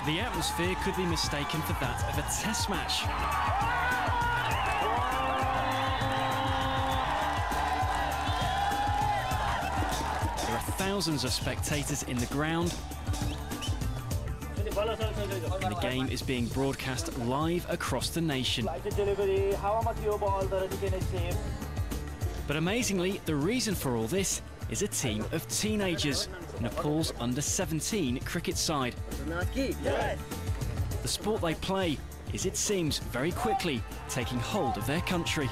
The atmosphere could be mistaken for that of a test match. There are thousands of spectators in the ground, and the game is being broadcast live across the nation. But amazingly, the reason for all this is a team of teenagers, Nepal's under-17 cricket side. The sport they play is, it seems, very quickly taking hold of their country.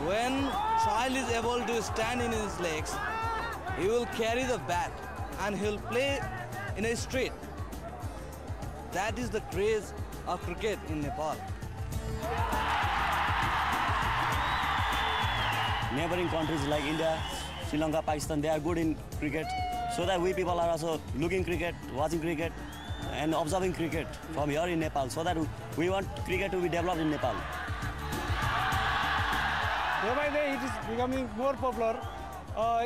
When child is able to stand in his legs, he will carry the bat and he'll play in a street. That is the craze of cricket in Nepal. Neighboring countries like India, Sri Lanka, Pakistan, they are good in cricket. So that we people are also looking cricket, watching cricket and observing cricket from here in Nepal. So that we want cricket to be developed in Nepal. Day by day it is becoming more popular.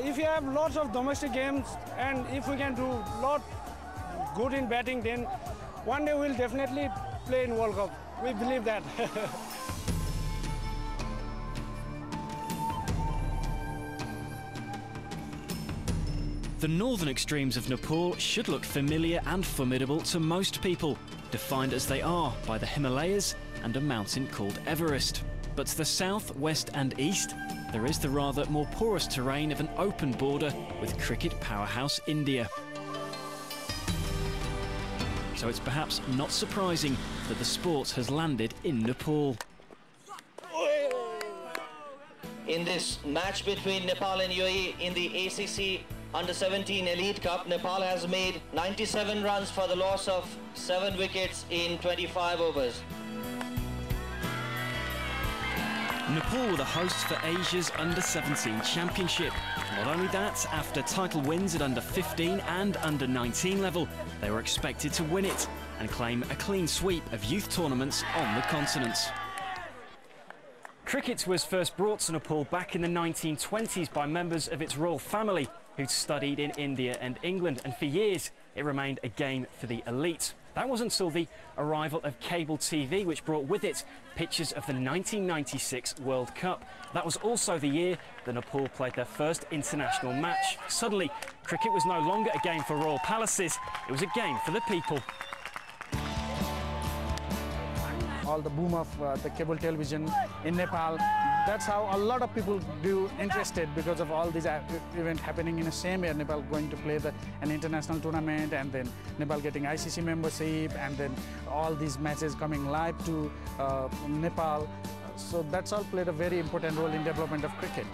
If you have lots of domestic games and if we can do lot good in batting, then one day we'll definitely play in World Cup. We believe that. The northern extremes of Nepal should look familiar and formidable to most people, defined as they are by the Himalayas and a mountain called Everest. But to the south, west and east, there is the rather more porous terrain of an open border with cricket powerhouse India. So it's perhaps not surprising that the sport has landed in Nepal. In this match between Nepal and UAE in the ACC Under-17 Elite Cup, Nepal has made 97 runs for the loss of 7 wickets in 25 overs. Nepal were the hosts for Asia's Under-17 Championship. Not only that, after title wins at Under-15 and Under-19 level, they were expected to win it and claim a clean sweep of youth tournaments on the continent. Cricket was first brought to Nepal back in the 1920s by members of its royal family who'd studied in India and England, and for years it remained a game for the elite. That was until the arrival of cable TV, which brought with it pictures of the 1996 World Cup. That was also the year that Nepal played their first international match. Suddenly, cricket was no longer a game for royal palaces, it was a game for the people. All the boom of the cable television in Nepal, that's how a lot of people do interested because of all these events happening in the same year. Nepal going to play an international tournament, and then Nepal getting ICC membership, and then all these matches coming live to Nepal. So that's all played a very important role in development of cricket.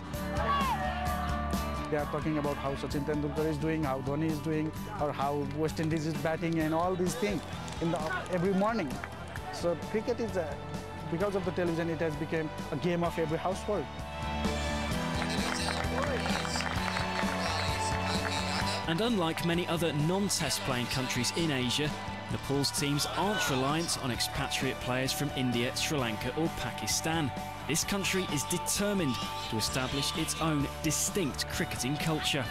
They are talking about how Sachin Tendulkar is doing, how Dhoni is doing, or how West Indies is batting, and all these things every morning. So cricket is, because of the television, it has become a game of every household. And unlike many other non-test playing countries in Asia, Nepal's teams aren't reliant on expatriate players from India, Sri Lanka or Pakistan. This country is determined to establish its own distinct cricketing culture.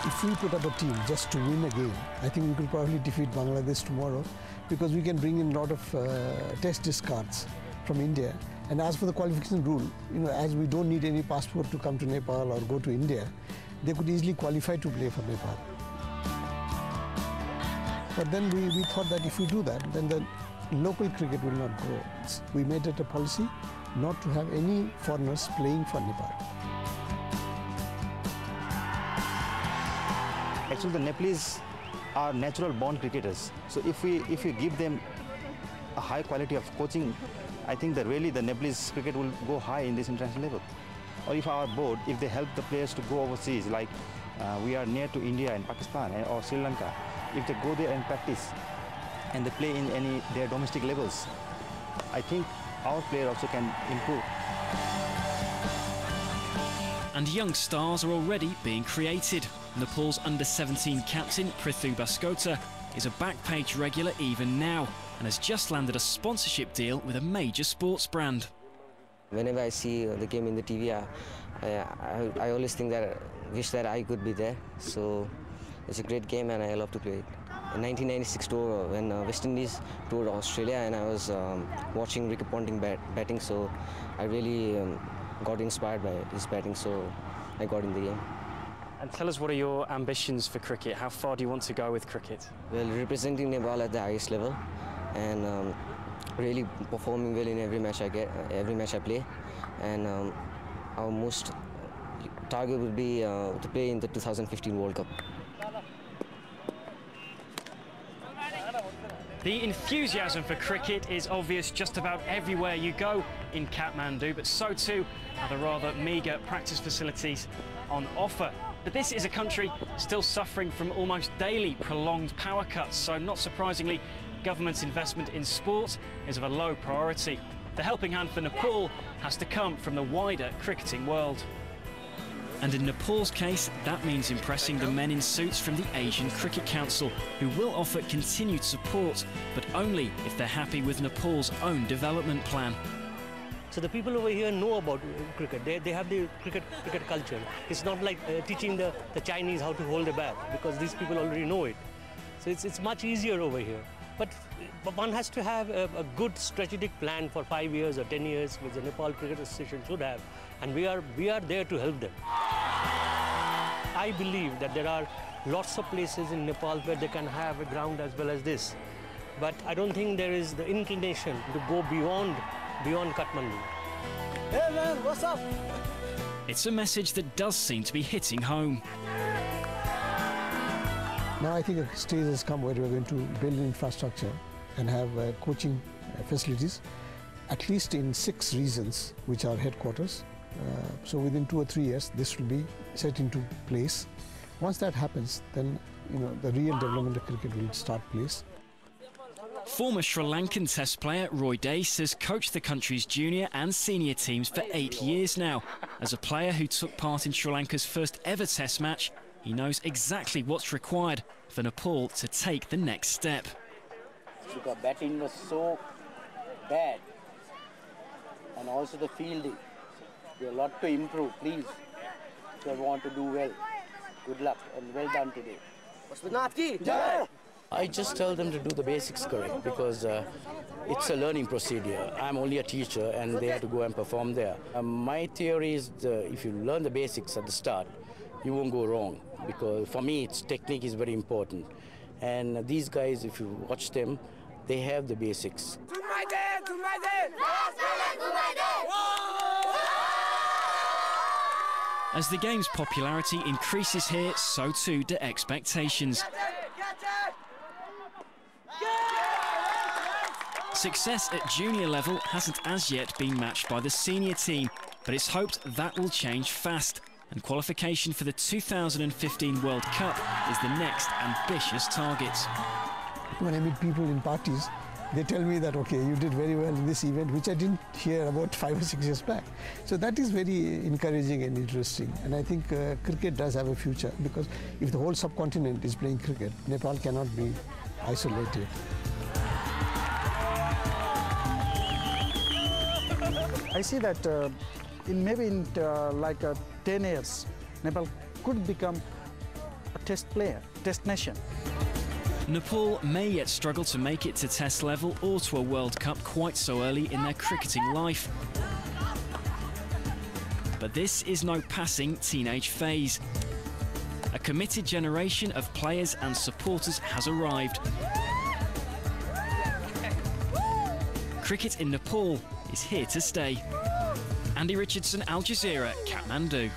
If we put up a team just to win a game, I think we could probably defeat Bangladesh tomorrow, because we can bring in a lot of test discards from India. And as for the qualification rule, as we don't need any passport to come to Nepal or go to India, they could easily qualify to play for Nepal. But then we thought that if we do that, then the local cricket will not grow. We made it a policy not to have any foreigners playing for Nepal. Actually, the Nepalese are natural born cricketers. So if we give them a high quality of coaching, I think that really the Nepalese cricket will go high in this international level. Or if our board, if they help the players to go overseas, like we are near to India and Pakistan or Sri Lanka, if they go there and practice and they play in their domestic levels, I think our player also can improve. And young stars are already being created. Nepal's under-17 captain Prithu Baskota is a back-page regular even now and has just landed a sponsorship deal with a major sports brand. Whenever I see the game in the TV, I always think that wish that I could be there. So it's a great game and I love to play it. In 1996 tour, when West Indies toured Australia, and I was watching Ricky Ponting batting, so I really got inspired by his batting, so I got in the game. And tell us, what are your ambitions for cricket? How far do you want to go with cricket? Well, representing Nepal at the highest level, and really performing well in every match I play, and our most target would be to play in the 2015 World Cup. The enthusiasm for cricket is obvious just about everywhere you go in Kathmandu, but so too are the rather meagre practice facilities on offer. But this is a country still suffering from almost daily prolonged power cuts, so not surprisingly, government's investment in sport is of a low priority. The helping hand for Nepal has to come from the wider cricketing world. And in Nepal's case, that means impressing the men in suits from the Asian Cricket Council, who will offer continued support, but only if they're happy with Nepal's own development plan. So the people over here know about cricket. They have the cricket culture. It's not like teaching the Chinese how to hold a bat, because these people already know it. So it's much easier over here. But one has to have a good strategic plan for 5 years or 10 years, which the Nepal Cricket Association should have, and we are there to help them. I believe that there are lots of places in Nepal where they can have a ground as well as this, but I don't think there is the inclination to go beyond Kathmandu. Hey man, what's up? It's a message that does seem to be hitting home. Now I think a stage has come where we're going to build infrastructure and have coaching facilities, at least in 6 regions, which are headquarters. So within 2 or 3 years, this will be set into place. Once that happens, then the real development of cricket will start place. Former Sri Lankan Test player Roy Dace has coached the country's junior and senior teams for 8 years now. As a player who took part in Sri Lanka's first ever Test match, he knows exactly what's required for Nepal to take the next step. Because batting was so bad, and also the fielding. There's a lot to improve, please. If you want to do well, good luck and well done today. I just tell them to do the basics correct, because it's a learning procedure. I'm only a teacher and they have to go and perform there. My theory is if you learn the basics at the start, you won't go wrong, because for me technique is very important. And these guys, if you watch them, they have the basics. As the game's popularity increases here, so too do expectations. Success at junior level hasn't as yet been matched by the senior team, but it's hoped that will change fast, and qualification for the 2015 World Cup is the next ambitious target. When I meet people in parties, they tell me that, okay, you did very well in this event, which I didn't hear about 5 or 6 years back. So that is very encouraging and interesting. And I think cricket does have a future, because if the whole subcontinent is playing cricket, Nepal cannot be isolated. I see that in maybe 10 years, Nepal could become a test player, test nation. Nepal may yet struggle to make it to Test level or to a World Cup quite so early in their cricketing life. But this is no passing teenage phase. A committed generation of players and supporters has arrived. Cricket in Nepal is here to stay. Andy Richardson, Al Jazeera, Kathmandu.